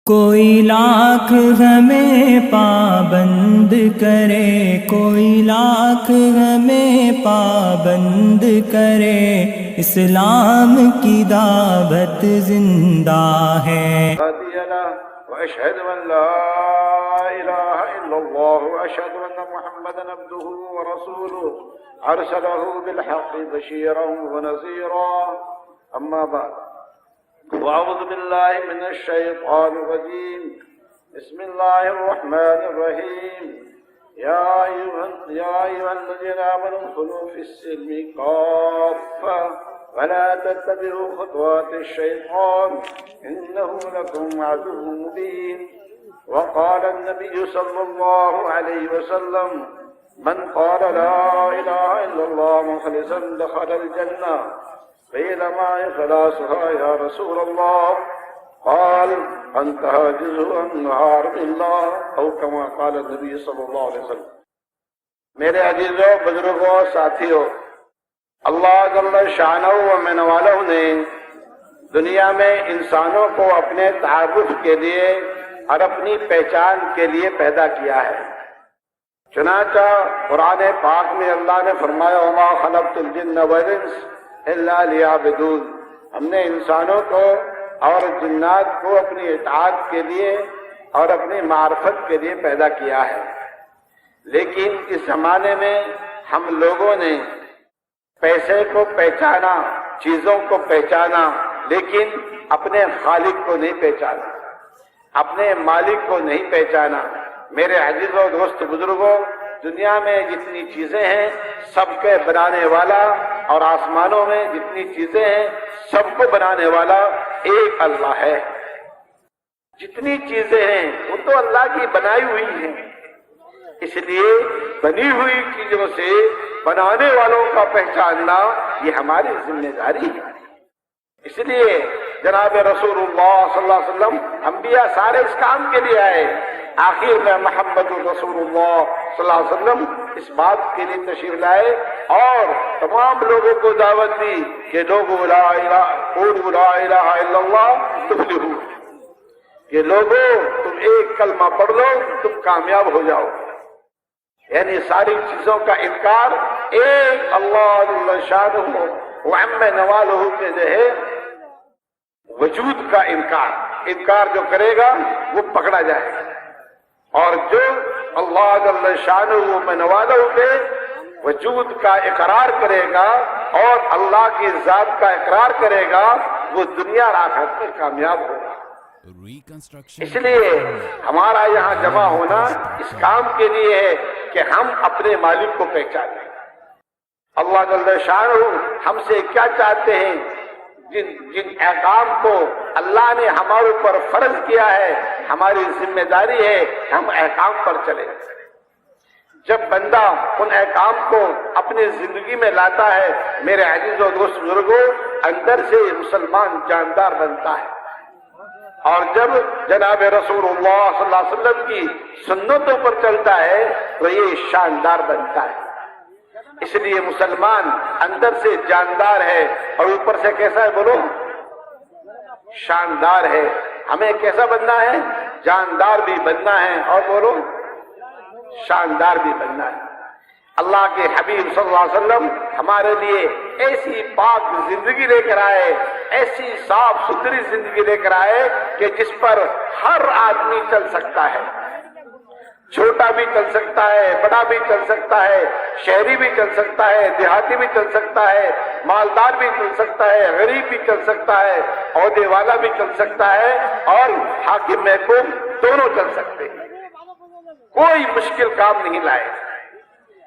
کوئی لاکھ ہمیں پابند کرے، کوئی لاکھ ہمیں پابند کرے، اسلام کی دعوت زندہ ہے۔ وأشهد أن لا إله إلا الله وأشهد أن محمدا عبده ورسوله أرسله بالحق بشيرا ونذيرا أما بعد وأعوذ بالله من الشيطان الرجيم بسم الله الرحمن الرحيم يا أيها الذين آمنوا ادخلوا في السلم كافة ولا تتبعوا خطوات الشيطان إنه لكم عدو مبين وقال النبي صلى الله عليه وسلم من قال لا إله إلا الله مخلصا دخل الجنة قيل ما إخلاصها يا رسول الله قال أن تهاجزه النهار بالله أو كما قال النبي صلى الله عليه وسلم۔ میرے عزیزوں، بزرگوں، ساتھیوں، اللہ جل شانہ و من والہ نے دنیا میں انسانوں کو اپنے تعارف کے لیے اور اپنی پہچان کے لیے پیدا کیا ہے۔ چنانچہ قرآن پاک میں اللہ نے فرمایا وما خلقت الجن والانس الا لیعبدون، ہم نے انسانوں کو اور جنات کو اپنی اطاعت کے لیے اور اپنی معرفت کے لیے پیدا کیا ہے۔ لیکن اس زمانے میں ہم لوگوں نے پیسے کو پہچانا، چیزوں کو پہچانا، لیکن اپنے خالق کو نہیں پہچانا، اپنے مالک کو نہیں پہچانا۔ میرے عزیزوں، دوست، بزرگوں، دنیا میں جتنی چیزیں ہیں سب کے بنانے والا، اور آسمانوں میں جتنی چیزیں ہیں سب کو بنانے والا ایک اللہ ہے۔ جتنی چیزیں ہیں وہ تو اللہ کی بنائی ہوئی ہیں، اس لیے بنی ہوئی چیزوں سے بنانے والوں کا پہچاننا یہ ہماری ذمہ داری ہے۔ اس لیے جناب رسول اللہ صلی اللہ علیہ وسلم، انبیاء سارے اس کام کے لیے آئے، آخر میں محمد رسول اللہ صلی اللہ علیہ وسلم اس بات کے لیے تشریف لائے اور تمام لوگوں کو دعوت دی کہ لوگوں لا الہ الا اللہ تفلحوا، کہ لوگوں تم ایک کلمہ پڑھ لو تم کامیاب ہو جاؤ۔ یعنی ساری چیزوں کا انکار ایک اللہ جل شانہ و عم نوالہ کے جو ہے وجود کا انکار جو کرے گا وہ پکڑا جائے گا، اور جو اللہ جل شانہ و نوالہ کے وجود کا اقرار کرے گا اور اللہ کی ذات کا اقرار کرے گا وہ دنیا اور آخرت میں کامیاب ہوگا۔ اس لیے ہمارا یہاں جمع ہونا اس کام کے لیے ہے کہ ہم اپنے مالک کو پہچانیں۔ اللہ جل شانہ ہم سے کیا چاہتے ہیں؟ جن احکام کو اللہ نے ہمارے اوپر فرض کیا ہے، ہماری ذمہ داری ہے کہ ہم احکام پر چلیں۔ جب بندہ ان احکام کو اپنی زندگی میں لاتا ہے، میرے عزیزوں، دوست، بزرگوں، اندر سے مسلمان جاندار بنتا ہے، اور جب جناب رسول اللہ صلی اللہ علیہ وسلم کی سنتوں پر چلتا ہے تو یہ شاندار بنتا ہے۔ اس لیے مسلمان اندر سے جاندار ہے اور اوپر سے کیسا ہے؟ بولو، شاندار ہے۔ ہمیں کیسا بننا ہے؟ جاندار بھی بننا ہے، اور بولو شاندار بھی بننا ہے۔ اللہ کے حبیب صلی اللہ علیہ وسلم ہمارے لیے ایسی پاک زندگی لے کر آئے، ایسی صاف ستھری زندگی لے کر آئے کہ جس پر ہر آدمی چل سکتا ہے، چھوٹا بھی چل سکتا ہے، بڑا بھی چل سکتا ہے، شہری بھی چل سکتا ہے، دیہاتی بھی چل سکتا ہے، مالدار بھی چل سکتا ہے، غریب بھی چل سکتا ہے، عہدے والا بھی چل سکتا ہے، اور حاکم محکوم دونوں چل سکتے ہیں۔ کوئی مشکل کام نہیں لائے،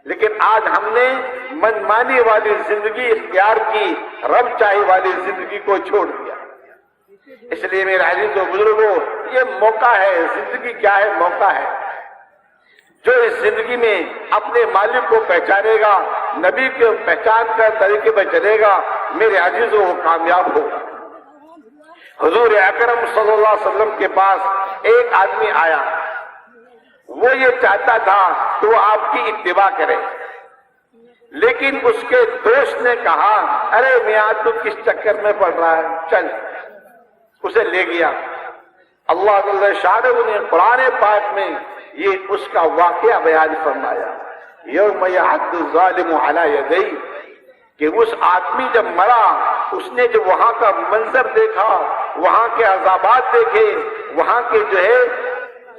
لیکن آج ہم نے منمانی والی زندگی اختیار کی، رب چاہی والی زندگی کو چھوڑ دیا۔ اس لیے میرے عزیزوں، بزرگوں، یہ موقع ہے۔ زندگی کیا ہے؟ موقع ہے۔ جو اس زندگی میں اپنے مالک کو پہچانے گا، نبی کو پہچان کر طریقے پہ چلے گا، میرے عزیزوں، وہ کامیاب ہوگا۔ حضور اکرم صلی اللہ علیہ وسلم کے پاس ایک آدمی آیا، وہ یہ چاہتا تھا کہ وہ آپ کی اتباع کرے، لیکن اس کے دوست نے کہا ارے میاں تو کس چکر میں پڑ رہا ہے، چل، اسے لے گیا اللہ جل شانہ نے قرآن پاک میں یہ اس کا واقعہ بیان فرمایا، یوم یعض الظالم علی یدیہ، کہ اس آدمی جب مرا اس نے جو وہاں کا منظر دیکھا، وہاں کے عذابات دیکھے، وہاں کے جو ہے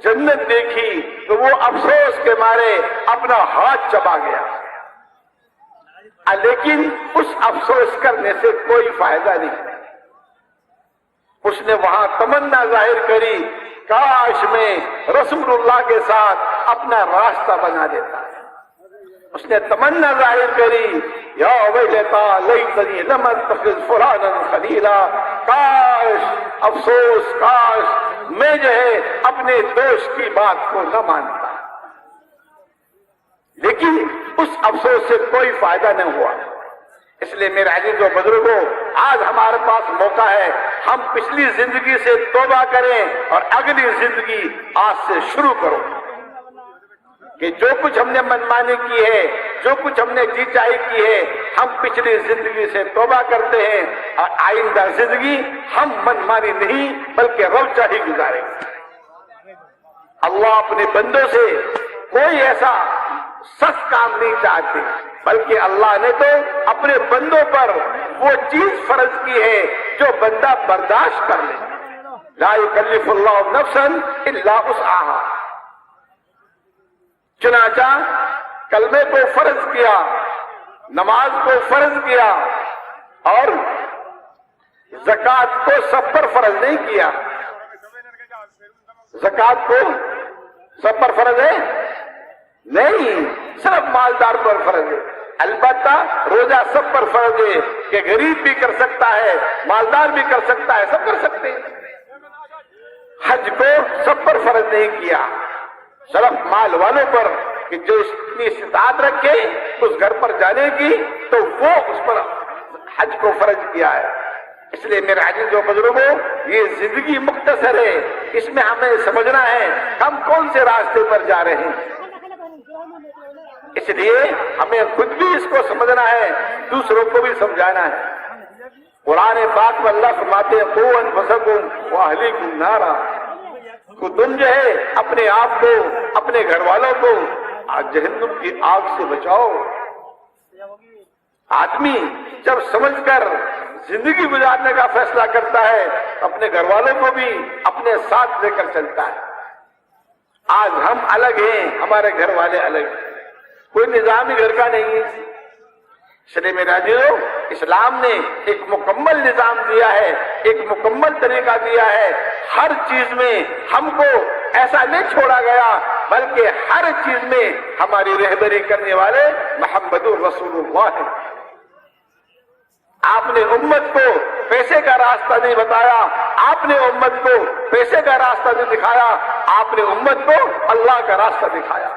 جنت دیکھی، تو وہ افسوس کے مارے اپنا ہاتھ چبا گیا، لیکن اس افسوس کرنے سے کوئی فائدہ نہیں۔ اس نے وہاں تمنا ظاہر کری، کاش میں رسول اللہ کے ساتھ اپنا راستہ بنا دیتا۔ اس نے تمنا ظاہر کری، یا ویلتا لیتنی لم اتخذ فلانا خلیلا، کاش، افسوس، کاش میں جو ہے اپنے دوست کی بات کو نہ مانتا۔ لیکن اس افسوس سے کوئی فائدہ نہ ہوا۔ اس لیے میرے عزیز و بزرگوں، آج ہمارے پاس موقع ہے، ہم پچھلی زندگی سے توبہ کریں اور اگلی زندگی آج سے شروع کرو، کہ جو کچھ ہم نے منمانی کی ہے، جو کچھ ہم نے جی چاہی کی ہے، ہم پچھلی زندگی سے توبہ کرتے ہیں اور آئندہ زندگی ہم منمانی نہیں بلکہ رب چاہی گزاریں گے۔ اللہ اپنے بندوں سے کوئی ایسا سخت کام نہیں چاہتے، بلکہ اللہ نے تو اپنے بندوں پر وہ چیز فرض کی ہے جو بندہ برداشت کر لے۔ لا یکلف اللہ نفسا الا وسعہا۔ چنانچہ کلمے کو فرض کیا، نماز کو فرض کیا، اور زکوٰۃ کو سب پر فرض نہیں کیا۔ زکوٰۃ کو سب پر فرض ہے نہیں، صرف مالدار پر فرض ہے۔ البتہ روزہ سب پر فرض ہے کہ غریب بھی کر سکتا ہے، مالدار بھی کر سکتا ہے، سب کر سکتے ہیں۔ حج کو سب پر فرض نہیں کیا، صرف مال والوں پر، کہ جو اتنی استطاعت رکھے اس گھر پر جانے کی تو وہ اس پر حج کو فرض کیا ہے۔ اس لیے میرے عزیز و بزرگوں، یہ زندگی مختصر ہے، اس میں ہمیں سمجھنا ہے ہم کون سے راستے پر جا رہے ہیں۔ اس لیے ہمیں خود بھی اس کو سمجھنا ہے، دوسروں کو بھی سمجھانا ہے۔ قرآن پاک میں اللہ فرماتے ہیں قوا انفسکم واہلیکم نارا، کہ تم جو ہے اپنے آپ کو، اپنے گھر والوں کو جہنم کی آگ سے بچاؤ۔ آدمی جب سمجھ کر زندگی گزارنے کا فیصلہ کرتا ہے، اپنے گھر والوں کو بھی اپنے ساتھ لے کر چلتا ہے۔ آج ہم الگ ہیں، ہمارے گھر والے الگ ہیں، کوئی نظام ہی گھر کا نہیں ہے۔ اس لیے میرا عزیزو، اسلام نے ایک مکمل نظام دیا ہے، ایک مکمل طریقہ دیا ہے۔ ہر چیز میں ہم کو ایسا نہیں چھوڑا گیا، بلکہ ہر چیز میں ہماری رہبری کرنے والے محمد رسول اللہ ہیں۔ آپ نے امت کو پیسے کا راستہ نہیں بتایا، آپ نے امت کو پیسے کا راستہ نہیں دکھایا، آپ نے امت کو اللہ کا راستہ دکھایا،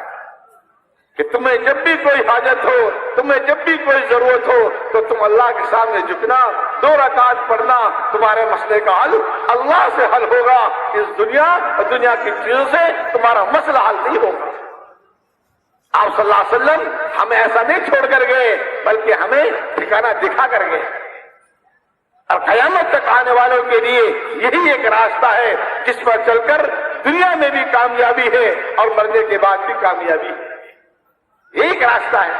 کہ تمہیں جب بھی کوئی حاجت ہو، تمہیں جب بھی کوئی ضرورت ہو تو تم اللہ کے سامنے جھکنا، 2 رکعت پڑھنا، تمہارے مسئلے کا حل اللہ سے حل ہوگا۔ اس دنیا اور دنیا کی چیزوں سے تمہارا مسئلہ حل نہیں ہوگا۔ آپ صلی اللہ علیہ وسلم ہمیں ایسا نہیں چھوڑ کر گئے، بلکہ ہمیں ٹھکانہ دکھا کر گئے، اور قیامت تک آنے والوں کے لیے یہی ایک راستہ ہے جس پر چل کر دنیا میں بھی کامیابی ہے اور مرنے کے بعد بھی کامیابی ہے۔ یہی ایک راستہ ہے۔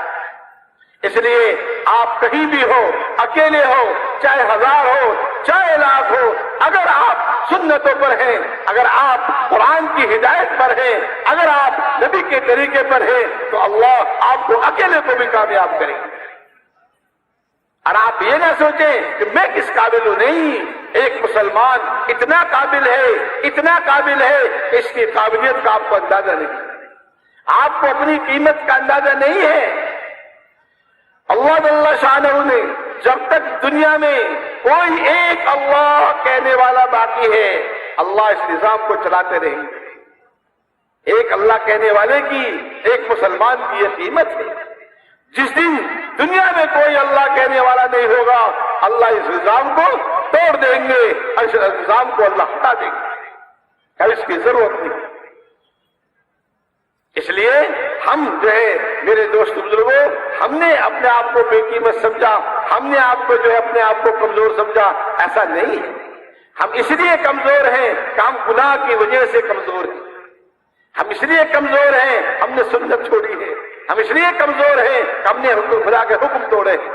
اس لیے آپ کہیں بھی ہو، اکیلے ہو، چاہے 1000 ہو، چاہے 1,00,000 ہو، اگر آپ سنتوں پر ہیں، اگر آپ قرآن کی ہدایت پر ہیں، اگر آپ نبی کے طریقے پر ہیں، تو اللہ آپ کو اکیلے کو بھی کامیاب کرے گا۔ اور آپ یہ نہ سوچیں کہ میں کس قابل ہوں، نہیں، ایک مسلمان اتنا قابل ہے، اتنا قابل ہے کہ اس کی قابلیت کا آپ کو اندازہ نہیں، آپ کو اپنی قیمت کا اندازہ نہیں ہے۔ اللہ جل شانہ نے جب تک دنیا میں کوئی ایک اللہ کہنے والا باقی ہے، اللہ اس نظام کو چلاتے رہیں گے۔ ایک اللہ کہنے والے کی، ایک مسلمان کی یہ قیمت ہے۔ جس دن دنیا میں کوئی اللہ کہنے والا نہیں ہوگا، اللہ اس نظام کو توڑ دیں گے، اس نظام کو اللہ ہٹا دیں گے، اب اس کی ضرورت نہیں۔ اس لیے ہم جو ہے میرے دوست بزرگوں، ہم نے اپنے آپ کو بے قیمت سمجھا، ہم نے آپ کو جو ہے اپنے آپ کو کمزور سمجھا، ایسا نہیں ہے۔ ہم اس لیے کمزور ہیں کہ ہم گناہ کی وجہ سے کمزور ہیں، ہم اس لیے کمزور ہیں ہم نے سنت چھوڑی ہے، ہم اس لیے کمزور ہیں کہ ہم نے خدا کے حکم توڑے ہیں۔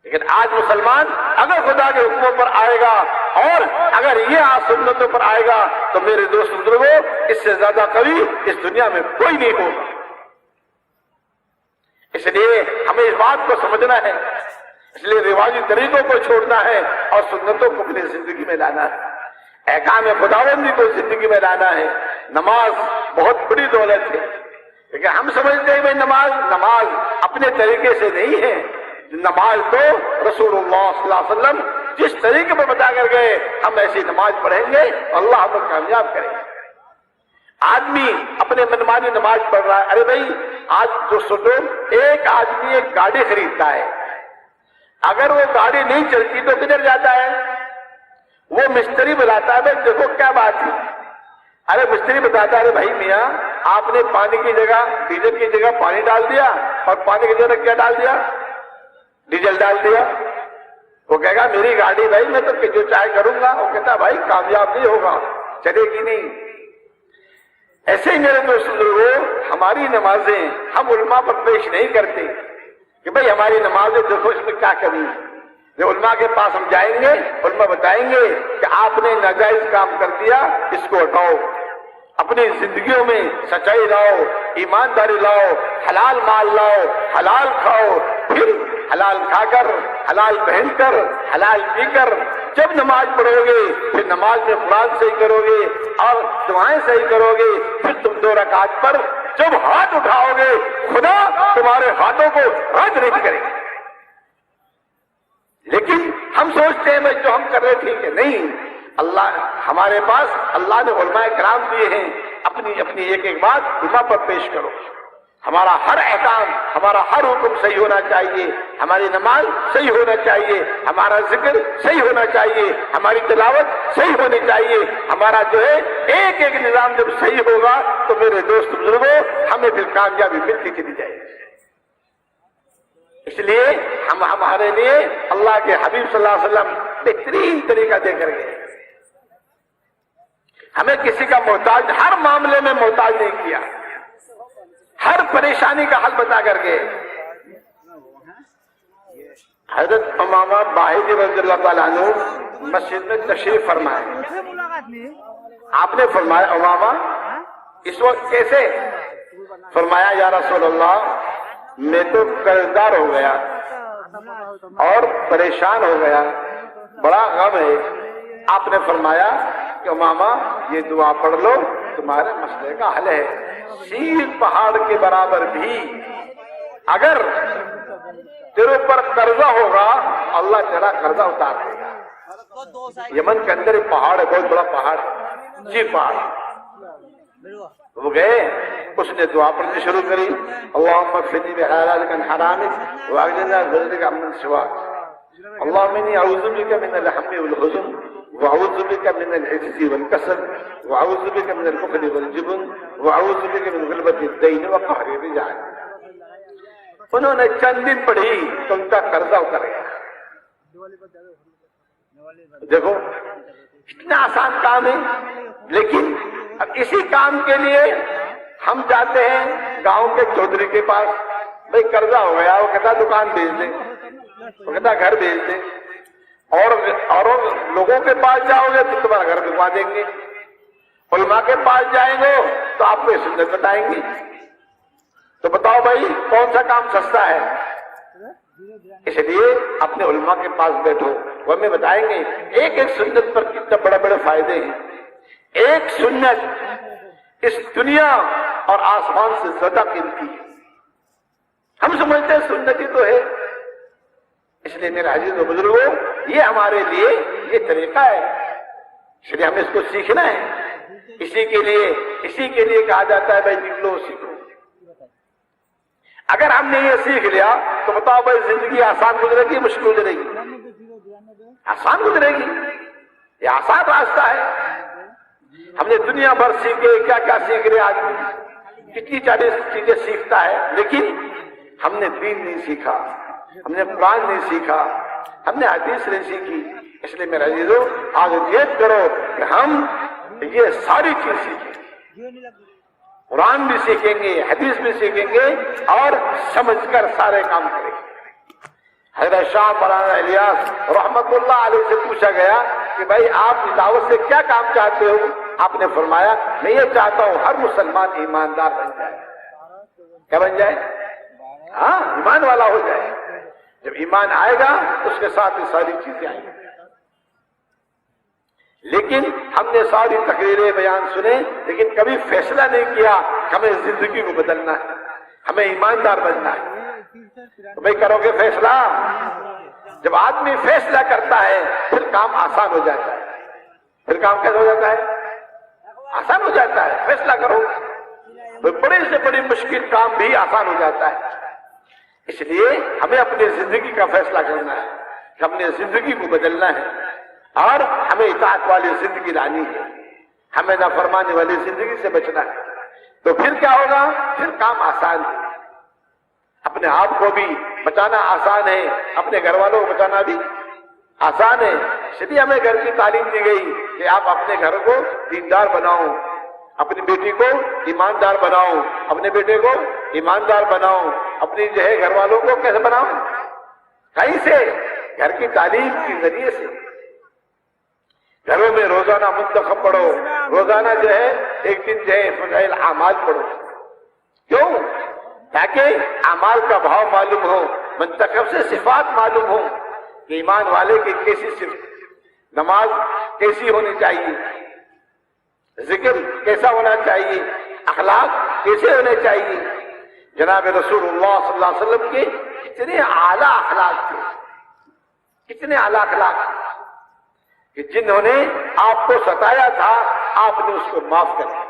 لیکن آج مسلمان اگر خدا کے حکموں پر آئے گا اور اگر یہ سنتوں پر آئے گا تو میرے دوست بزرگوں اس سے زیادہ قوی اس دنیا میں کوئی نہیں ہوگا۔ اس لیے ہمیں اس بات کو سمجھنا ہے، اس لیے رواجی طریقوں کو چھوڑنا ہے اور سنتوں کو اپنی زندگی میں لانا ہے، احکام خداوندی کو زندگی میں لانا ہے۔ نماز بہت بڑی دولت ہے، لیکن ہم سمجھتے ہیں کہ نماز اپنے طریقے سے نہیں ہے، نماز تو رسول اللہ صلی اللہ علیہ وسلم جس طریقے پر بتا کر گئے ہم ایسی نماز پڑھیں گے اللہ ہمیں کامیاب کرے گا۔ آدمی اپنے منمانی نماز پڑھ رہا ہے، ارے بھائی آج جو سنو، ایک آدمی ایک گاڑی خریدتا ہے، اگر وہ گاڑی نہیں چلتی تو کدھر جاتا ہے؟ وہ مستری بلاتا ہے، بھائی دیکھو کیا بات ہے، ارے مستری بتاتا ہے ارے بھائی میاں آپ نے پانی کی جگہ ڈیزل کی جگہ پانی ڈال دیا اور پانی کی جگہ کیا ڈال دیا؟ ڈیزل ڈال دیا۔ وہ کہے گا میری گاڑی بھائی میں تو جو چاہے کروں گا، وہ کہتا بھائی کامیاب نہیں ہوگا، چلے گی نہیں۔ ایسے ہی میرے دوست بزرگوں ہماری نمازیں ہم علماء پر پیش نہیں کرتے کہ بھائی ہماری نمازیں دیکھو اس میں کیا کمی ہے۔ جو علماء کے پاس ہم جائیں گے علماء بتائیں گے کہ آپ نے ناجائز کام کر دیا، اس کو ہٹاؤ، اپنی زندگیوں میں سچائی لاؤ، ایمانداری لاؤ، حلال مال لاؤ، حلال کھاؤ، پھر حلال کھا کر، حلال پہن کر، حلال پی کر جب نماز پڑھو گے پھر نماز میں قرآن صحیح کرو گے اور دعائیں صحیح کرو گے، پھر تم 2 رکعت پر جب ہاتھ اٹھاؤ گے خدا تمہارے ہاتھوں کو رد نہیں کرے گا۔ لیکن ہم سوچتے ہیں جو ہم کر رہے ٹھیک ہے، نہیں، اللہ ہمارے پاس اللہ نے علماء کرام دیے ہیں، اپنی ایک ایک بات علماء پر پیش کرو۔ ہمارا ہر احکام، ہمارا ہر حکم صحیح ہونا چاہیے، ہماری نماز صحیح ہونا چاہیے، ہمارا ذکر صحیح ہونا چاہیے، ہماری تلاوت صحیح ہونی چاہیے، ہمارا جو ہے ایک ایک نظام جب صحیح ہوگا تو میرے دوست بزرگوں ہمیں پھر کامیابی ملتی چلی جائے گی۔ اس لیے ہمارے لیے اللہ کے حبیب صلی اللہ علیہ وسلم بہترین طریقہ دے کر گئے، ہمیں کسی کا محتاج ہر معاملے میں محتاج نہیں کیا، ہر پریشانی کا حل بتا کر گئے۔ حضرت امامہ باہر رضی اللہ تعالیٰ عنہ مسجد میں تشریف فرمائے، آپ نے فرمایا امامہ اس وقت کیسے؟ فرمایا یا رسول اللہ میں تو قرضدار ہو گیا اور پریشان ہو گیا، بڑا غم ہے۔ آپ نے فرمایا کہ امامہ یہ دعا پڑھ لو تمہارے مسئلے کا حل ہے۔ سیر پہاڑ کے برابر بھی اگر تیرے اوپر قرضہ ہوگا اللہ تیرا قرضہ اتار دے گا۔ یمن کے اندر ایک پہاڑ ہے، بہت بڑا پہاڑ ہے، سیر پہاڑ۔ وہ گئے، اس نے دعا پڑھنی شروع کری، اللہم اکفنی بحلالک عن حرامک واغننا بفضلک عمن سواک، اللہم انی اعوذ بک من الہم والحزن واعوذ بک من العجز والکسل واعوذ بک من البخل والجبن واعوذ بک من غلبۃ الدین وقہر الرجال۔ انہوں نے چند دن پڑھی تو ان کا قرضہ اتر گیا۔ دیکھو اتنا آسان کام ہے، لیکن اب اسی کام کے لیے ہم جاتے ہیں گاؤں کے چودھری کے پاس، بھئی قرضہ ہو گیا، وہ کہتا دکان بیچ دیں، وہ کہتا گھر بیچ دیں، اور لوگوں کے پاس جاؤ گے تو تمہارا گھر بکوا دیں گے، علماء کے پاس جائیں گے تو آپ کو سنت بتائیں گے۔ تو بتاؤ بھائی کون سا کام سستا ہے؟ اس لیے اپنے علماء کے پاس بیٹھو، وہ ہمیں بتائیں گے ایک ایک سنت پر کتنے بڑے بڑے فائدے ہیں۔ ایک سنت اس دنیا اور آسمان سے زیادہ قیمتی ہے۔ ہم سمجھتے ہیں سنت ہی تو ہے، اس لیے میرے عزیز و بزرگوں یہ ہمارے لیے یہ طریقہ ہے، اس لیے ہمیں اس کو سیکھنا ہے۔ اسی کے لیے کہا جاتا ہے بھائی نکلو سیکھو۔ اگر ہم نے یہ سیکھ لیا تو بتاؤ بھائی زندگی آسان گزرے گی مشکل گزرے گی؟ آسان گزرے گی، یہ آسان راستہ ہے۔ ہم نے دنیا بھر سیکھے، کیا کیا سیکھ رہے آدمی، کتنی چیزیں سیکھتا ہے، لیکن ہم نے دین نہیں سیکھا، ہم نے قرآن نہیں سیکھا، ہم نے حدیث نہیں سیکھی، اس لیے میرے عزیزو آج نیت کرو کہ ہم یہ ساری چیز سیکھیں، قرآن بھی سیکھیں گے، حدیث بھی سیکھیں گے اور سمجھ کر سارے کام کریں گے۔ حضرت شاہ مولانا الیاس رحمت اللہ علیہ سے پوچھا گیا کہ بھائی آپ دعوت سے کیا کام چاہتے ہو؟ آپ نے فرمایا میں یہ چاہتا ہوں ہر مسلمان ایماندار بن جائے۔ کیا بن جائے؟ ہاں، ایمان والا ہو جائے۔ جب ایمان آئے گا اس کے ساتھ یہ ساری چیزیں آئیں گی۔ لیکن ہم نے ساری تقریریں بیان سنے لیکن کبھی فیصلہ نہیں کیا ہمیں زندگی کو بدلنا ہے، ہمیں ایماندار بننا ہے۔ تو بھائی کرو گے فیصلہ؟ جب آدمی فیصلہ کرتا ہے پھر کام آسان ہو جاتا ہے۔ پھر کام کیسے ہو جاتا ہے؟ آسان ہو جاتا ہے۔ فیصلہ کرو تو بڑے سے بڑی مشکل کام بھی آسان ہو جاتا ہے۔ اس لیے ہمیں اپنی زندگی کا فیصلہ کرنا ہے کہ ہم نے زندگی کو بدلنا ہے اور ہمیں اطاعت والی زندگی لانی ہے، ہمیں نافرمانی والی زندگی سے بچنا ہے۔ تو پھر کیا ہوگا؟ پھر کام آسان ہے۔ اپنے آپ کو بھی بچانا آسان ہے، اپنے گھر والوں کو بچانا بھی آسان ہے۔ اس لیے ہمیں گھر کی تعلیم دی گئی کہ آپ اپنے گھر کو دیندار بناؤ، اپنی بیٹی کو ایماندار بناؤ، اپنے بیٹے کو ایماندار بناؤ، اپنی جو ہے گھر والوں کو کیسے بناؤ؟ کہیں سے؟ گھر کی تعلیم کے ذریعے سے۔ گھروں میں روزانہ منتخب پڑھو، روزانہ جو ہے ایک دن جو ہے فضائل اعمال پڑھو۔ کیوں؟ تاکہ اعمال کا بھاؤ معلوم ہو، منتخب سے صفات معلوم ہو کہ ایمان والے کی کیسی صفت، نماز کیسی ہونی چاہیے، ذکر کیسا ہونا چاہیے، اخلاق کیسے ہونے چاہیے۔ جناب رسول اللہ صلی اللہ علیہ وسلم کے کتنے اعلیٰ اخلاق تھے، کتنے اعلیٰ اخلاق تھے کہ جنہوں نے آپ کو ستایا تھا آپ نے اس کو معاف کر دیا۔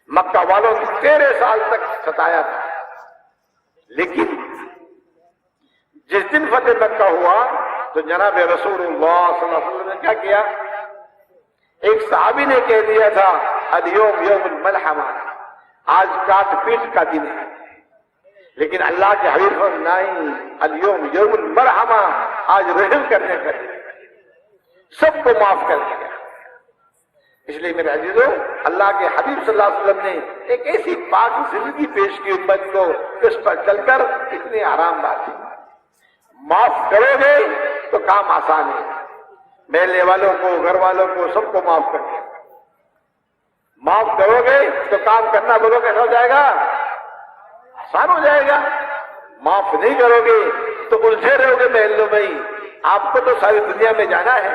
مکہ والوں نے 13 سال تک ستایا تھا، لیکن جس دن فتح مکہ ہوا تو جناب رسول اللہ صلی اللہ علیہ وسلم نے کیا کیا؟ ایک صحابی نے کہہ دیا تھا الیوم یوم الملحمہ، آج کاٹ پیٹ کا دن ہے، لیکن اللہ کے حبیب فرمایا نہیں، الیوم یوم المرحمہ، آج رحم کرنے کا دن ہے، سب کو معاف کر دیا۔ اس لیے میرے عزیزو اللہ کے حبیب صلی اللہ علیہ وسلم نے ایک ایسی پاک زندگی پیش کی امت کو کہ اس پر چل کر اتنی آرام بات ہے۔ معاف کرو گے تو کام آسان ہے، محلے والوں کو، گھر والوں کو، سب کو معاف کر دیں۔ معاف کرو گے تو کام کرنا بولو کیسا ہو جائے گا؟ آسان ہو جائے گا۔ معاف نہیں کرو گے تو الجھے رہو گے محلوں میں ہی، آپ کو تو ساری دنیا میں جانا ہے۔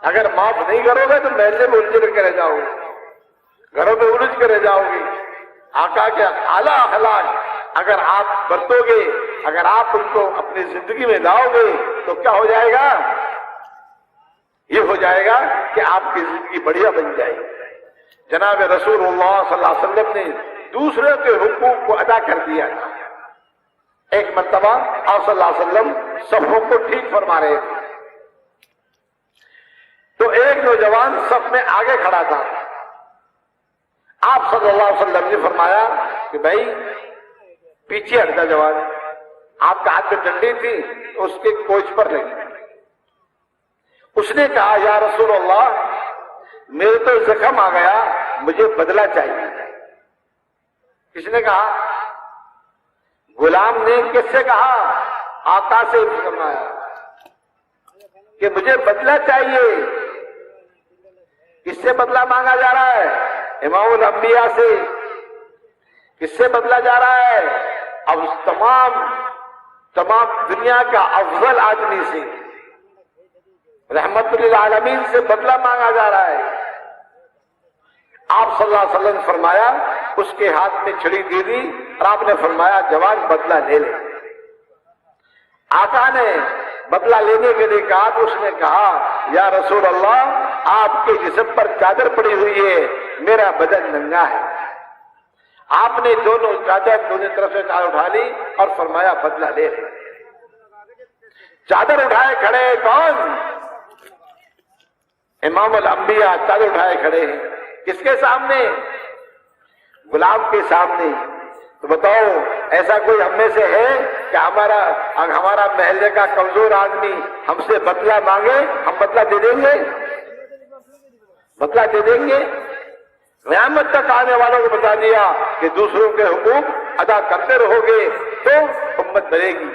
اگر معاف نہیں کرو گے تو محلے میں الجھ کر رہ جاؤ گے، گھروں میں الجھ کر رہ جاؤ گے۔ آقا کے اعلیٰ اخلاق اگر آپ برتو گے، اگر آپ ان کو اپنی زندگی میں لاؤ گے تو کیا ہو جائے گا؟ یہ ہو جائے گا کہ آپ کی زندگی بڑھیا بن جائے گی۔ جناب رسول اللہ صلی اللہ علیہ وسلم نے دوسروں کے حقوق کو ادا کر دیا تھا۔ ایک مرتبہ آپ صلی اللہ علیہ وسلم صفوں کو ٹھیک فرما رہے تھے تو ایک نوجوان صف میں آگے کھڑا تھا۔ آپ صلی اللہ علیہ وسلم نے فرمایا کہ بھائی پیچھے ہٹ جا جوان۔ آپ کا ہاتھ میں ڈنڈی تھی تو اس کے کوچ پر لگی۔ اس نے کہا یا رسول اللہ میرے تو زخم آ گیا، مجھے بدلہ چاہیے۔ کس نے کہا؟ غلام نے۔ کس سے کہا؟ آقا سے فرمایا کہ مجھے بدلہ چاہیے۔ کس سے بدلہ مانگا جا رہا ہے؟ امام الانبیاء سے۔ کس سے بدلہ جا رہا ہے؟ اب تمام دنیا کا افضل آدمی سے، رحمت للعالمین سے بدلہ مانگا جا رہا ہے۔ آپ صلی اللہ علیہ وسلم نے فرمایا، اس کے ہاتھ میں چھڑی دے دی اور آپ نے فرمایا جوان بدلہ لے لے۔ آقا نے بدلہ لینے کے لیے کہا تو اس نے کہا یا رسول اللہ آپ کے جسم پر چادر پڑی ہوئی ہے، میرا بدن ننگا ہے۔ آپ نے دونوں چادر دونوں طرف سے چادر اٹھا لی اور فرمایا بدلہ لے لے۔ چادر اٹھائے کھڑے کون؟ امام الانبیاء چادر اٹھائے کھڑے ہیں۔ کس کے سامنے؟ غلام کے سامنے۔ تو بتاؤ ایسا کوئی ہم میں سے ہے کہ ہمارا محلے کا کمزور آدمی ہم سے بدلہ مانگے ہم بدلہ دے دیں گے؟ بدلہ دے دیں گے؟ قیامت تک آنے والوں کو بتا دیا کہ دوسروں کے حقوق ادا کرتے رہو گے تو امت بنے گی.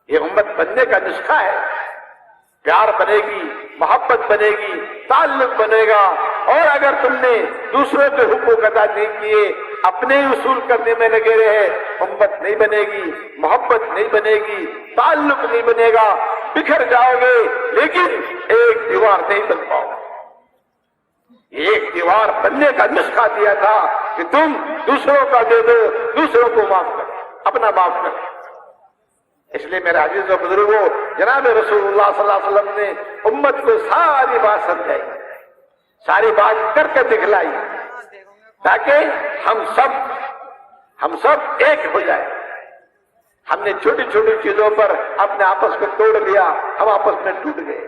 یہ امت بننے کا نسخہ ہے. پیار بنے گی، محبت بنے گی، تعلق بنے گا. اور اگر تم نے دوسروں کے حقوق ادا نہیں کیے، اپنے اصول کرنے میں لگے رہے، امت نہیں بنے گی، محبت نہیں بنے گی، تعلق نہیں بنے گا، بکھر جاؤ گے لیکن ایک دیوار نہیں بن پاؤ. ایک دیوار بننے کا نسخہ دیا تھا کہ تم دوسروں کا دے دو، دوسروں کو معاف کرو، اپنا معاف کرو. اس لیے میرے عزیز و بزرگوں، جناب رسول اللہ صلی اللہ علیہ وسلم نے امت کو ساری بات سمجھائی، ساری بات کر کے دکھلائی تاکہ ہم سب ایک ہو جائے. ہم نے چھوٹی چھوٹی چیزوں پر اپنے آپس کو توڑ لیا، ہم آپس میں ٹوٹ گئے.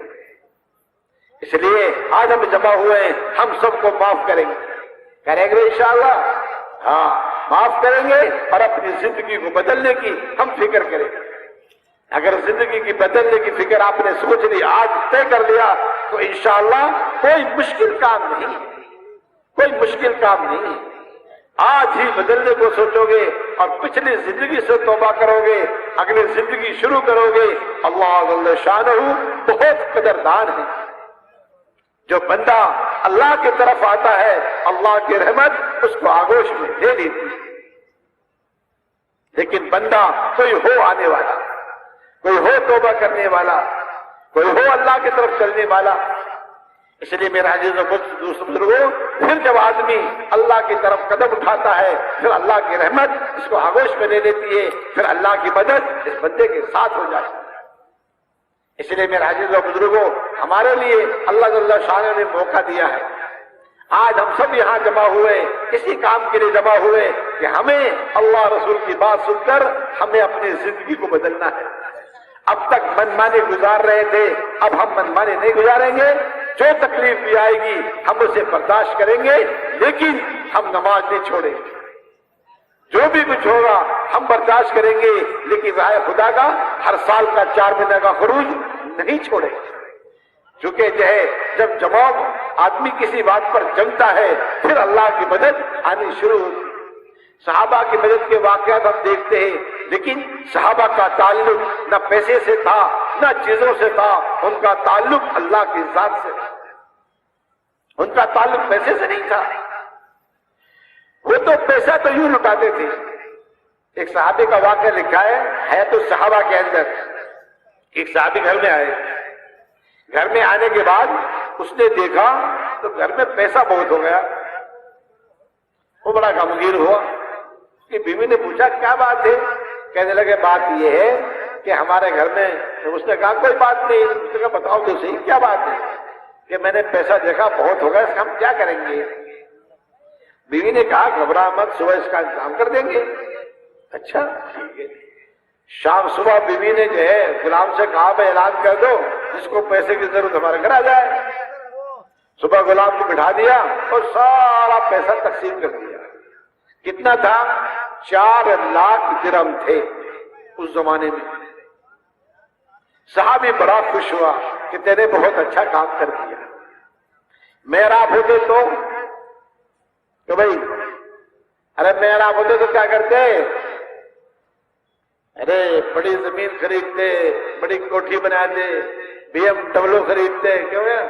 اس لیے آج ہم جمع ہوئے ہیں، ہم سب کو معاف کریں گے انشاءاللہ. ہاں معاف کریں گے اور اپنی زندگی کو بدلنے کی ہم فکر کریں گے. اگر زندگی کی بدلنے کی فکر آپ نے سوچ لی، آج طے کر لیا، تو انشاءاللہ کوئی مشکل کام نہیں، کوئی مشکل کام نہیں. آج ہی بدلنے کو سوچو گے اور پچھلی زندگی سے توبہ کرو گے، اگلی زندگی شروع کرو گے. اللہ جل شانہ بہت قدردان ہے. جو بندہ اللہ کی طرف آتا ہے، اللہ کی رحمت اس کو آغوش میں لے لیتی. لیکن بندہ کوئی ہو آنے والا، کوئی ہو توبہ کرنے والا، کوئی ہو اللہ کی طرف چلنے والا. اس لیے میرا عزیز و بزرگوں، پھر جب آدمی اللہ کی طرف قدم اٹھاتا ہے، پھر اللہ کی رحمت اس کو آغوش میں لے لیتی ہے، پھر اللہ کی مدد اس بندے کے ساتھ ہو جاتی ہے. اس لیے میرے عزیز و بزرگوں، ہمارے لیے اللہ جل شانہ نے موقع دیا ہے. آج ہم سب یہاں جمع ہوئے، اسی کام کے لیے جمع ہوئے کہ ہمیں اللہ رسول کی بات سن کر ہمیں اپنی زندگی کو بدلنا ہے. اب تک منمانی گزار رہے تھے، اب ہم منمانی نہیں گزاریں گے. جو تکلیف بھی آئے گی ہم اسے برداشت کریں گے، لیکن ہم نماز نہیں چھوڑیں گے. جو بھی کچھ ہوگا ہم برداشت کریں گے، لیکن راہ خدا کا ہر سال کا 4 مہینے کا خروج نہیں چھوڑیں گے. چونکہ جو ہے جب جماع آدمی کسی بات پر جمتا ہے، پھر اللہ کی مدد آنی شروع ہوتی. صحابہ کی مدد کے واقعات ہم دیکھتے ہیں، لیکن صحابہ کا تعلق نہ پیسے سے تھا نہ چیزوں سے تھا، ان کا تعلق اللہ کی ذات سے تھا. ان کا تعلق پیسے سے نہیں تھا. وہ تو پیسہ تو یوں لٹاتے تھے. ایک صحابی کا واقعہ لکھا ہے حیات الصحابہ کے اندر. ایک صحابی گھر میں آئے، گھر میں آنے کے بعد اس نے دیکھا تو گھر میں پیسہ بہت ہو گیا. وہ بڑا غمگین ہوا. کہ بیوی نے پوچھا کیا بات ہے؟ کہنے لگے بات یہ ہے کہ ہمارے گھر میں. اس نے کہا کوئی بات نہیں. اس نے کہا بتاؤ تو صحیح کیا بات ہے؟ کہ میں نے پیسہ دیکھا بہت ہو گیا، اس کا ہم کیا کریں گے؟ بیوی نے کہا گھبرا مت، صبح اس کا انتظام کر دیں گے. اچھا ٹھیک ہے. شام صبح بیوی نے جو ہے غلام سے کہا میں اعلان کر دو جس کو پیسے کی ضرورت ہمارے گھر آ جائے. صبح غلام کو بٹھا دیا اور سارا پیسہ تقسیم کر دیا. کتنا تھا؟ 4 لاکھ درہم تھے اس زمانے میں. صحابی بڑا خوش ہوا کہ تیرے بہت اچھا کام کر دیا. محراب ہوتے تو بھائی، ارے محراب ہوتے تو کیا کرتے؟ ارے بڑی زمین خریدتے، بڑی کوٹھی بناتے، BMW خریدتے. کیوں ہے؟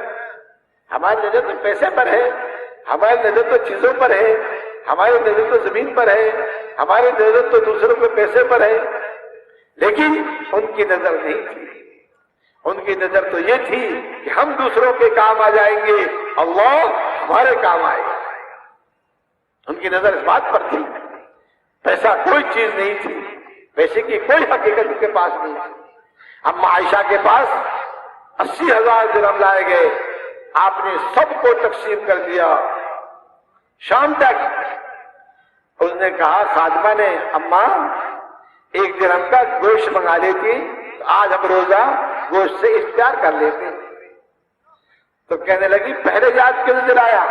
ہماری نظر تو پیسے پر ہے، ہماری نظر تو چیزوں پر ہے، ہماری نظر تو زمین پر ہے، ہماری نظر تو دوسروں کے پیسے پر ہے. لیکن ان کی نظر نہیں تھی. ان کی نظر تو یہ تھی کہ ہم دوسروں کے کام آ جائیں گے، اللہ ہمارے کام آئے گا. ان کی نظر اس بات پر تھی. پیسہ کوئی چیز نہیں تھی، پیسے کی کوئی حقیقت ان کے پاس نہیں تھی. اما عائشہ کے پاس 80,000 درہم لائے گئے. آپ نے سب کو تقسیم کر دیا. شام تک اس نے کہا خادمہ نے، اماں 1 درہم کا گوشت منگا لیتی تو آج ہم روزہ گوشت سے افطار کر لیتے. تو کہنے لگی پہلے یاد کیوں نہیں دلایا؟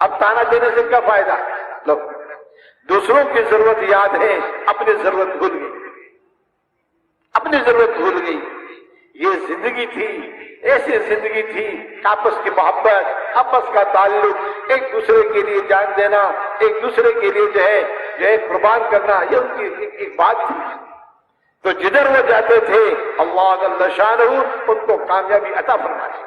اب تانا دینے سے کیا فائدہ؟ لو دوسروں کی ضرورت یاد ہے، اپنی ضرورت بھول گئی، اپنی ضرورت بھول گئی۔ یہ زندگی تھی، ایسی زندگی تھی، آپس کی محبت، آپس کا تعلق، ایک دوسرے کے لیے جان دینا، ایک دوسرے کے لیے جو ہے قربان کرنا، یہ ان کی ایک بات تھی۔ تو جدھر وہ جاتے تھے اللہ جل شانہ ان کو کامیابی عطا فرماتے۔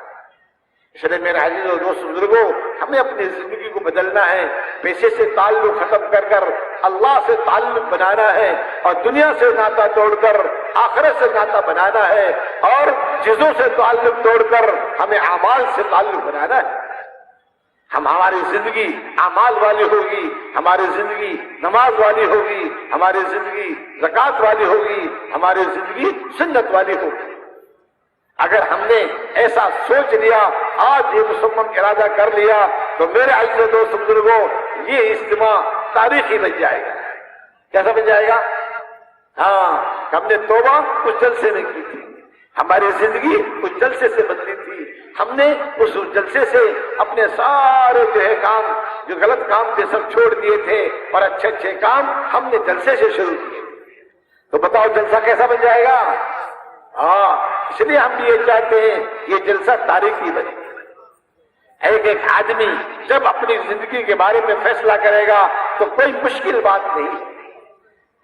اس لیے میرے عزیز و دوست بزرگوں، ہمیں اپنی زندگی کو بدلنا ہے، پیسے سے تعلق ختم کر اللہ سے تعلق بنانا ہے، اور دنیا سے ناطا توڑ کر آخرت سے ناطا بنانا ہے، اور چیزوں سے تعلق توڑ کر ہمیں اعمال سے تعلق بنانا ہے۔ ہماری زندگی اعمال والی ہوگی، ہماری زندگی نماز والی ہوگی، ہماری زندگی زکوٰۃ والی ہوگی، ہماری زندگی سنت والی ہوگی۔ اگر ہم نے ایسا سوچ لیا، آج یہ مسلمان ارادہ کر لیا، تو میرے عزیز و دوست بزرگوں، یہ اجتماع تاریخی بن جائے گا۔ کیسا بن جائے گا؟ ہاں، ہم نے توبہ اس جلسے میں کی تھی، ہماری زندگی اس جلسے سے بدلی تھی، ہم نے اس جلسے سے اپنے سارے کام، جو غلط کام تھے، سب چھوڑ دیے تھے، اور اچھے اچھے کام ہم نے جلسے سے شروع کیے۔ تو بتاؤ جلسہ کیسا بن جائے گا؟ ہاں، اس لیے ہم یہ چاہتے ہیں یہ جلسہ تاریخی بنے۔ ایک آدمی جب اپنی زندگی کے بارے میں فیصلہ کرے گا تو کوئی مشکل بات نہیں،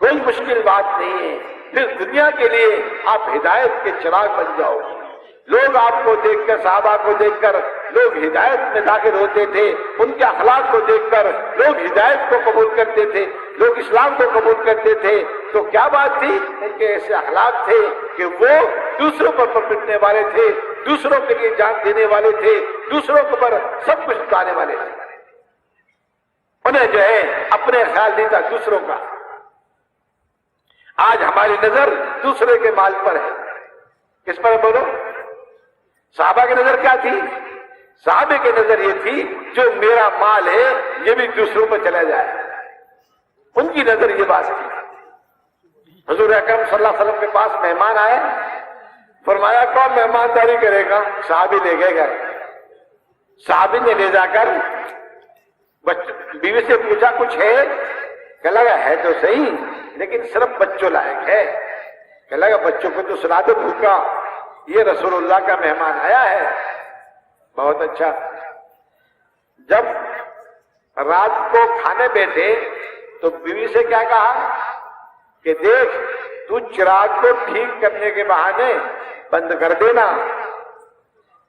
کوئی مشکل بات نہیں ہے۔ پھر دنیا کے لیے آپ ہدایت کے چراغ بن جاؤ گے۔ لوگ آپ کو دیکھ کر، صحابہ کو دیکھ کر لوگ ہدایت میں داخل ہوتے تھے، ان کے اخلاق کو دیکھ کر لوگ ہدایت کو قبول کرتے تھے، لوگ اسلام کو قبول کرتے تھے۔ تو کیا بات تھی؟ ان کے ایسے اخلاق تھے کہ وہ دوسروں پر پٹنے والے تھے، دوسروں کے لیے جان دینے والے تھے، دوسروں پر سب کچھ بتانے والے تھے۔ انہیں جو ہے اپنے خیال نہیں تھا دوسروں کا۔ آج ہماری نظر دوسرے کے مال پر ہے۔ کس پر بولو؟ صحابہ کی نظر کیا تھی؟ صحابہ کی نظر یہ تھی جو میرا مال ہے یہ بھی دوسروں پر چلا جائے، ان کی نظر یہ بات تھی۔ حضور اکرم صلی اللہ علیہ وسلم کے پاس مہمان آئے، فرمایا کون مہمانداری کرے گا؟ صحابی لے گئے گھر۔ صحابی نے لے جا کر بیوی سے پوچھا کچھ ہے؟ کہ لگا ہے تو صحیح لیکن صرف بچوں لائق ہے۔ کہ لگا بچوں کو تو سلا دو بھوکا، یہ رسول اللہ کا مہمان آیا ہے۔ بہت اچھا۔ جب رات کو کھانے بیٹھے تو بیوی سے کیا کہا کہ دیکھ تو چراغ کو ٹھیک کرنے کے بہانے بند کر دینا،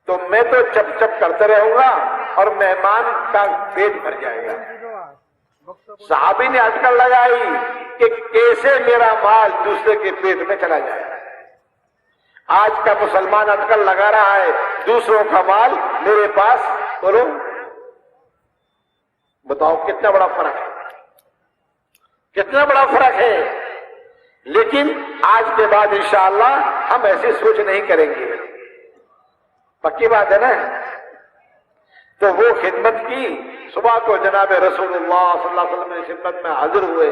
تو میں تو چپ چپ کرتے رہوں گا اور مہمان کا پیٹ بھر جائے گا۔ صحابی نے اٹکل لگائی کہ کیسے میرا مال دوسرے کے پیٹ میں چلا جائے۔ آج کا مسلمان اٹکل لگا رہا ہے دوسروں کا مال میرے پاس، بولو بتاؤ کتنا بڑا فرق ہے، کتنا بڑا فرق ہے۔ لیکن آج کے بعد انشاءاللہ ہم ایسی سوچ نہیں کریں گے، پکی بات ہے نا۔ تو وہ خدمت کی، صبح کو جناب رسول اللہ صلی اللہ علیہ وسلم نے خدمت میں حاضر ہوئے۔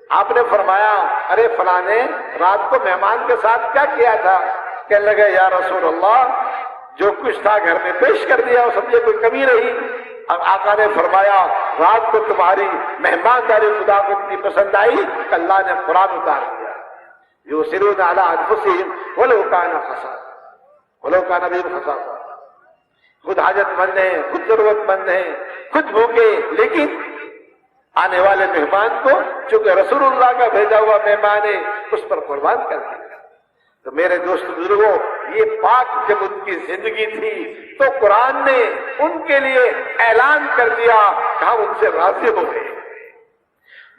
آپ نے فرمایا ارے فلاں نے رات کو مہمان کے ساتھ کیا کیا تھا؟ کہنے لگے یا رسول اللہ جو کچھ تھا گھر میں پیش کر دیا، سمجھے کوئی کمی رہی؟ اب آقا نے فرمایا رات کو تمہاری مہمانداری خدا کو اتنی پسند آئی کہ اللہ نے قرآن اتار دیا، یؤثرون علی انفسہم ولو کان بہم خصاصہ۔ خود حاجت مند ہیں، خود ضرورت مند ہیں، خود بھوکے، لیکن آنے والے مہمان کو چونکہ رسول اللہ کا بھیجا ہوا مہمان ہے اس پر قربان کر دیا۔ تو میرے دوست بزرگوں، یہ پاک جب ان کی زندگی تھی تو قرآن نے ان کے لیے اعلان کر دیا کہ ہم ان سے راضی ہو گئے۔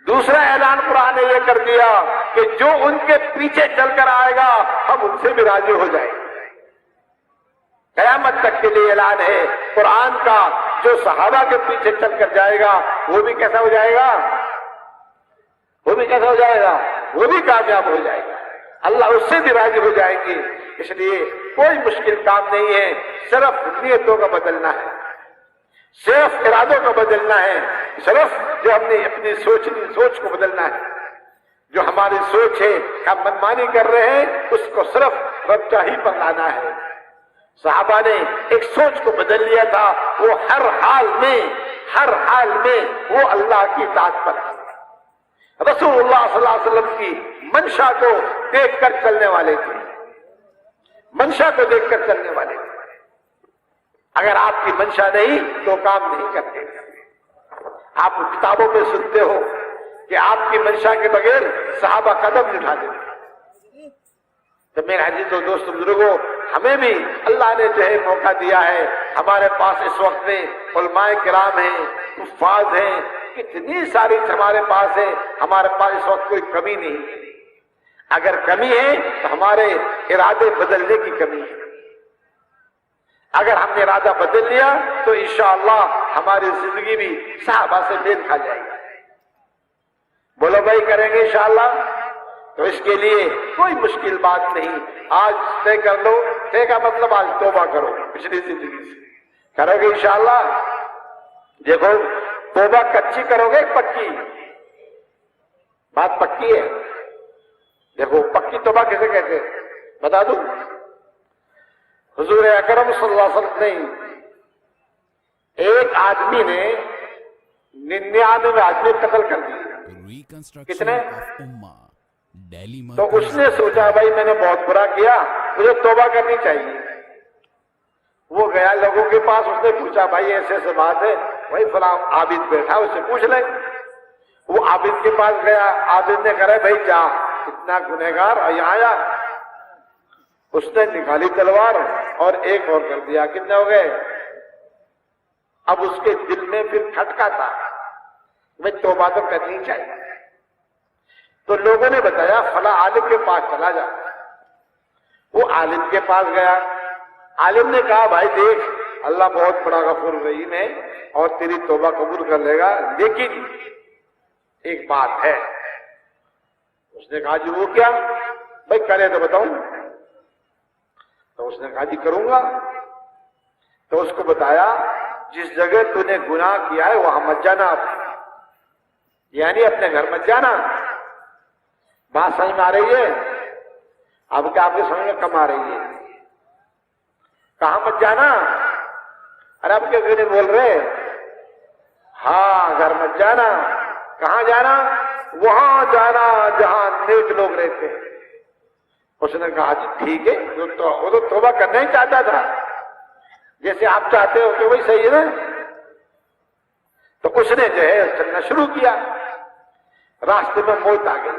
دوسرا اعلان قرآن نے یہ کر دیا کہ جو ان کے پیچھے چل کر آئے گا ہم ان سے بھی راضی ہو جائیں گے۔ قیامت تک کے لیے اعلان ہے قرآن کا، جو صحابہ کے پیچھے چل کر جائے گا وہ بھی کیسا ہو جائے گا؟ وہ بھی کیسا ہو جائے گا؟ وہ بھی کامیاب ہو جائے گا، اللہ اس سے بھی راضی ہو جائیں گے۔ اس لیے کوئی مشکل کام نہیں ہے، صرف نیتوں کا بدلنا ہے، صرف ارادوں کا بدلنا ہے، صرف جو ہم نے اپنی سوچ کو بدلنا ہے۔ جو ہماری سوچ ہے کہ ہم منمانی کر رہے ہیں اس کو صرف رب چاہی پر لانا ہے۔ صحابہ نے ایک سوچ کو بدل لیا تھا، وہ ہر حال میں وہ اللہ کی اطاعت پر، رسول اللہ صلی اللہ علیہ وسلم کی منشا کو دیکھ کر چلنے والے تھے، منشا کو دیکھ کر چلنے والے تھے۔ اگر آپ کی منشا نہیں تو کام نہیں کرتے۔ آپ کتابوں میں سنتے ہو کہ آپ کی منشا کے بغیر صحابہ قدم نہیں اٹھاتے تھے۔ تو میرے عزیز و دوست بزرگوں، ہمیں بھی اللہ نے جو ہے موقع دیا ہے، ہمارے پاس اس وقت میں علماء کرام ہیں، حفاظ ہیں، کتنی ساری ہمارے پاس ہے، ہمارے پاس اس وقت کوئی کمی نہیں۔ اگر کمی ہے تو ہمارے ارادے بدلنے کی کمی ہے۔ اگر ہم نے ارادہ بدل لیا تو انشاءاللہ ہماری زندگی بھی صحابہ سے میل کھا جائے گی۔ بولو بھائی کریں گے انشاءاللہ؟ تو اس کے لیے کوئی مشکل بات نہیں، آج طے کر لو۔ طے کا مطلب آج توبہ کرو پچھلی زندگی سے، کرو گے انشاءاللہ؟ دیکھو توبہ کچی کرو گے پکی؟ بات پکی ہے۔ دیکھو پکی توبہ کیسے کہتے ہیں بتا دوں؟ حضور اکرم صلی اللہ علیہ وسلم نے ایک آدمی نے 99 آدمی قتل کر دیے۔ کتنے؟ تو اس نے سوچا بھائی میں نے بہت برا کیا، مجھے توبہ کرنی چاہیے۔ وہ گیا لوگوں کے پاس، اس نے پوچھا بھائی ایسے ایسے بات ہے، بھائی فلاں عابد بیٹھا اس سے پوچھ لیں۔ وہ عابد کے پاس گیا، عابد نے کہا بھائی جا، اتنا گنہگار یہاں آیا۔ اس نے نکالی تلوار اور ایک اور کر دیا، کتنے ہو گئے؟ اب اس کے دل میں پھر کھٹکا تھا میں توبہ تو کرنی چاہیے۔ تو لوگوں نے بتایا فلاں عالم کے پاس چلا جا۔ وہ عالم کے پاس گیا، عالم نے کہا بھائی دیکھ اللہ بہت بڑا غفور رحیم ہے اور تیری توبہ قبول کر لے گا، لیکن ایک بات ہے۔ اس نے کہا جی وہ کیا؟ بھائی کرے تو بتاؤں۔ تو اس نے کہا جی کروں گا۔ تو اس کو بتایا جس جگہ تو نے گناہ کیا ہے وہاں مت جانا، یعنی اپنے گھر مت جانا۔ بات سمجھ میں آ رہی ہے؟ اب کیا آپ کے سمجھ میں کم آ رہی ہے؟ کہاں مت جانا؟ ارے آپ کیوں نہیں بول رہے؟ ہاں گھر مت جانا۔ کہاں جانا؟ وہاں جانا جہاں نیک لوگ رہتے ہیں۔ اس نے کہا جی ٹھیک ہے، وہ تو توبہ کرنا ہی چاہتا تھا، جیسے آپ چاہتے ہو کہ وہی صحیح ہے نا۔ تو اس نے جو ہے چلنا شروع کیا، راستے میں موت آ گئی۔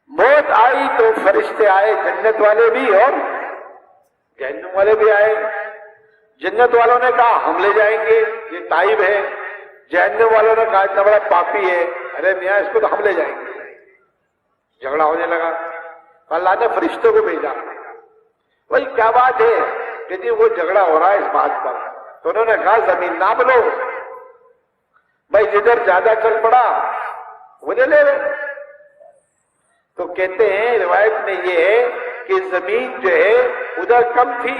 موت آئی تو فرشتے آئے، جنت والے بھی اور جہنم والے بھی آئے۔ جنت والوں نے کہا ہم لے جائیں گے، یہ تائب ہے۔ جہنم والوں نے کہا اتنا بڑا پاپی ہے، ارے میاں اس کو تو ہم لے جائیں گے۔ جھگڑا ہونے لگا، اللہ نے فرشتوں کو بھیجا، بھائی کیا بات ہے کہ جی وہ جھگڑا ہو رہا ہے اس بات پر۔ تو انہوں نے کہا زمین ناپ لو، بھائی جدھر زیادہ چل پڑا وہ لے لے۔ تو کہتے ہیں روایت میں یہ ہے کہ زمین جو ہے ادھر کم تھی،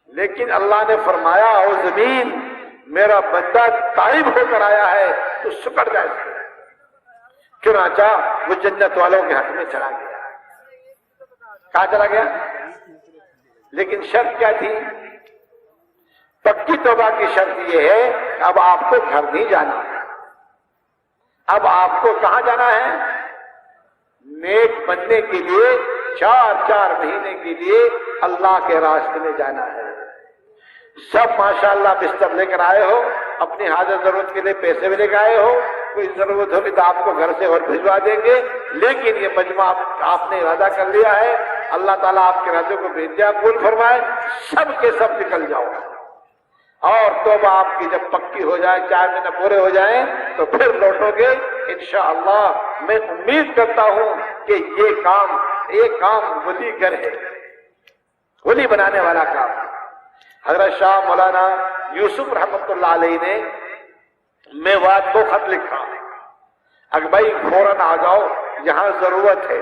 لیکن اللہ نے فرمایا او زمین میرا بندہ تائب ہو کر آیا ہے تو شکر جائے۔ چنانچہ وہ جنت والوں کے حق میں چلا گیا۔ کہاں چلا گیا؟ لیکن شرط کیا تھی؟ پکی توبہ کی شرط یہ ہے کہ اب آپ کو گھر نہیں جانا، اب آپ کو کہاں جانا ہے؟ نیک بننے کے لیے 4 مہینے کے لیے اللہ کے راستے میں جانا ہے۔ سب ماشاءاللہ بستر لے کر آئے ہو، اپنی حاجت ضرورت کے لیے پیسے بھی لے کے آئے ہو، کوئی ضرورت ہوگی تو آپ کو گھر سے اور بھجوا دیں گے، لیکن یہ مجمع آپ نے ارادہ کر لیا ہے، اللہ تعالیٰ آپ کے ارادے کو بھیج دیا، قبول فرمائے، سب کے سب نکل جاؤ۔ اور توبہ آپ کی جب پکی ہو جائے، 4 مہینے پورے ہو جائیں تو پھر لوٹو گے انشاءاللہ۔ میں امید کرتا ہوں کہ یہ کام ولی گر ہے، ولی بنانے والا کام۔ حضرت شاہ مولانا یوسف رحمۃ اللہ علیہ نے میوات کو خط لکھا، اگر بھائی فوراً آ جاؤ یہاں ضرورت ہے۔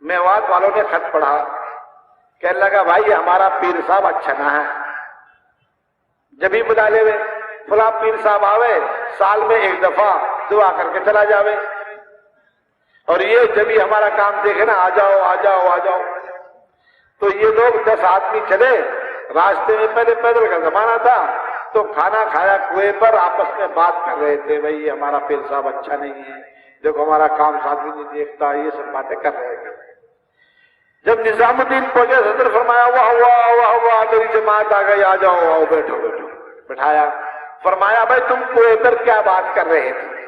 میوات والوں نے خط پڑھا، کہنے لگا بھائی ہمارا پیر صاحب اچھا نہ ہے، جب ہی بلا لے فلاں پیر صاحب آوے سال میں 1 دفعہ دعا کر کے چلا جاوے، اور یہ جب ہی ہمارا کام دیکھے نا آ جاؤ آ جاؤ آ جاؤ۔ تو یہ لوگ 10 آدمی چلے، راستے میں پہلے پیدل کا زمانہ تھا، تو تو کھانا کھایا کنویں پر آپس میں بات کر رہے تھے، بھائی ہمارا پیر صاحب اچھا نہیں ہے، دیکھو ہمارا کام ساتھ بھی نہیں دیکھتا، یہ سب باتیں کر رہے تھے۔ جب نظام الدین پہنچے حضرت فرمایا واہ واہ واہ واہ میری جماعت آ گئی، آ جاؤ آؤ بیٹھو بیٹھو، بٹھایا۔ فرمایا بھائی تم کنویں پر کیا بات کر رہے تھے؟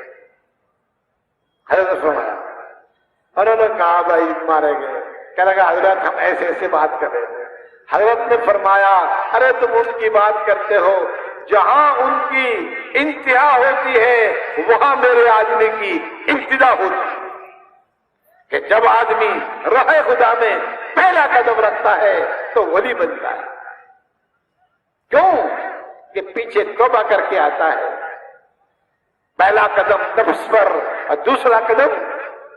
حضرت فرمایا، انہوں نے کہا بھائی مارے گئے، کہنے لگا حضرت ہم ایسے ایسے بات کر رہے تھے۔ حضرت نے فرمایا ارے تم ان کی بات کرتے ہو جہاں ان کی انتہا ہوتی ہے وہاں میرے آدمی کی ابتدا ہوتی ہے، کہ جب آدمی راہ خدا میں پہلا قدم رکھتا ہے تو ولی بنتا ہے۔ کیوں؟ کہ پیچھے توبہ کر کے آتا ہے، پہلا قدم نفس پر اور دوسرا قدم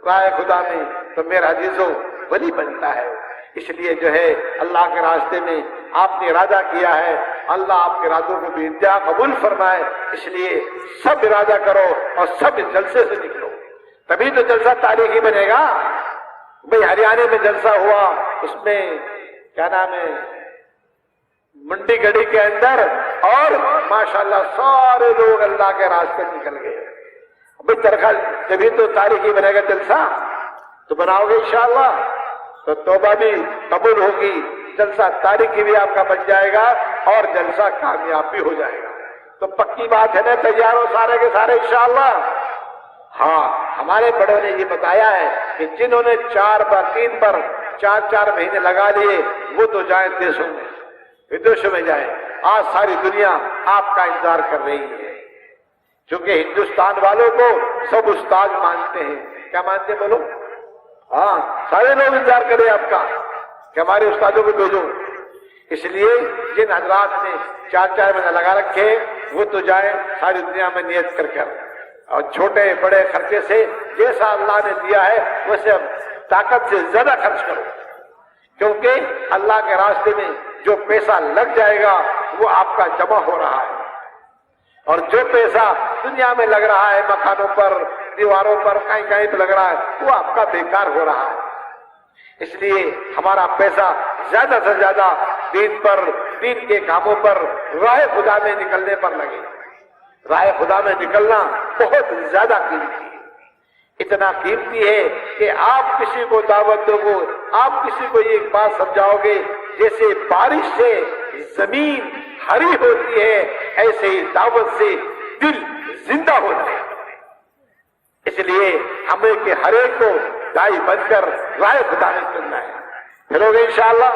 راہ خدا میں، تو میرا عزیزو ولی بنتا ہے۔ اس لیے جو ہے اللہ کے راستے میں آپ نے ارادہ کیا ہے، اللہ آپ کے ارادوں کو بھی انتہا قبول فرمائے، اس لیے سب ارادہ کرو اور سب اس جلسے سے نکلو، تبھی تو جلسہ تاریخی بنے گا۔ بھئی ہریانے میں جلسہ ہوا، اس میں کیا نام ہے منڈی گڑی کے اندر، اور ماشاءاللہ سارے لوگ اللہ کے راستے نکل گئے۔ بھئی درخواست جبھی تو تاریخی بنے گا جلسہ، تو بناؤ گے انشاءاللہ تو توبہ بھی قبول ہوگی، جلسہ تاریخی بھی آپ کا بن جائے گا اور جلسہ کامیاب بھی ہو جائے گا۔ تو پکی بات ہے نا، تیار ہو سارے کے سارے انشاءاللہ؟ ہاں، ہمارے بڑوں نے یہ بتایا ہے کہ جنہوں نے 3 پر 4 مہینے لگا لیے وہ تو جائیں دیشوں میں، ودیشوں میں جائیں۔ آج ساری دنیا آپ کا انتظار کر رہی ہے، چونکہ ہندوستان والوں کو سب استاد مانتے ہیں۔ کیا مانتے بولو؟ ہاں، سارے لوگ انتظار کریں آپ کا کہ ہمارے استادوں کو بھیجو۔ اس لیے جن حضرات نے 4 مہینے لگا رکھے وہ تو جائیں ساری دنیا میں نیت کر کر، اور چھوٹے بڑے خرچے سے جیسا اللہ نے دیا ہے ویسے طاقت سے زیادہ خرچ کرو، کیونکہ اللہ کے راستے میں جو پیسہ لگ جائے گا وہ آپ کا جمع ہو رہا ہے، اور جو پیسہ دنیا میں لگ رہا ہے مکانوں پر دیواروں پر کہیں کہیں پہ لگ رہا ہے وہ آپ کا بیکار ہو رہا ہے۔ اس لیے ہمارا پیسہ زیادہ سے زیادہ دین پر، دین کے کاموں پر، راہ خدا میں نکلنے پر لگے۔ راہ خدا میں نکلنا بہت زیادہ قیمتی ہے، اتنا قیمتی ہے کہ آپ کسی کو دعوت دو گے، آپ کسی کو یہ بات سمجھاؤ گے جیسے بارش سے زمین ہری ہوتی ہے ایسے ہی دعوت سے دل زندہ ہوتا ہے۔ اس لیے ہمیں کہ ہر ایک کو دائی بن کر راہ خدا میں چلنا ہے۔ پھر گے انشاءاللہ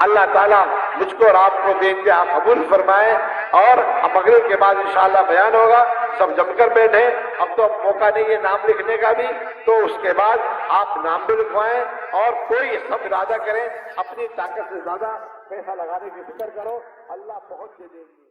اللہ تعالیٰ مجھ کو اور آپ کو بے انتہا قبول فرمائے، اور اب مغرب کے بعد انشاءاللہ بیان ہوگا، سب جم کر بیٹھے۔ اب تو موقع نہیں ہے نام لکھنے کا بھی، تو اس کے بعد آپ نام بھی لکھوائیں، اور کوئی سب ارادہ کریں، اپنی طاقت سے زیادہ پیسہ لگانے کی فکر کرو، اللہ بہت دے دیں گے۔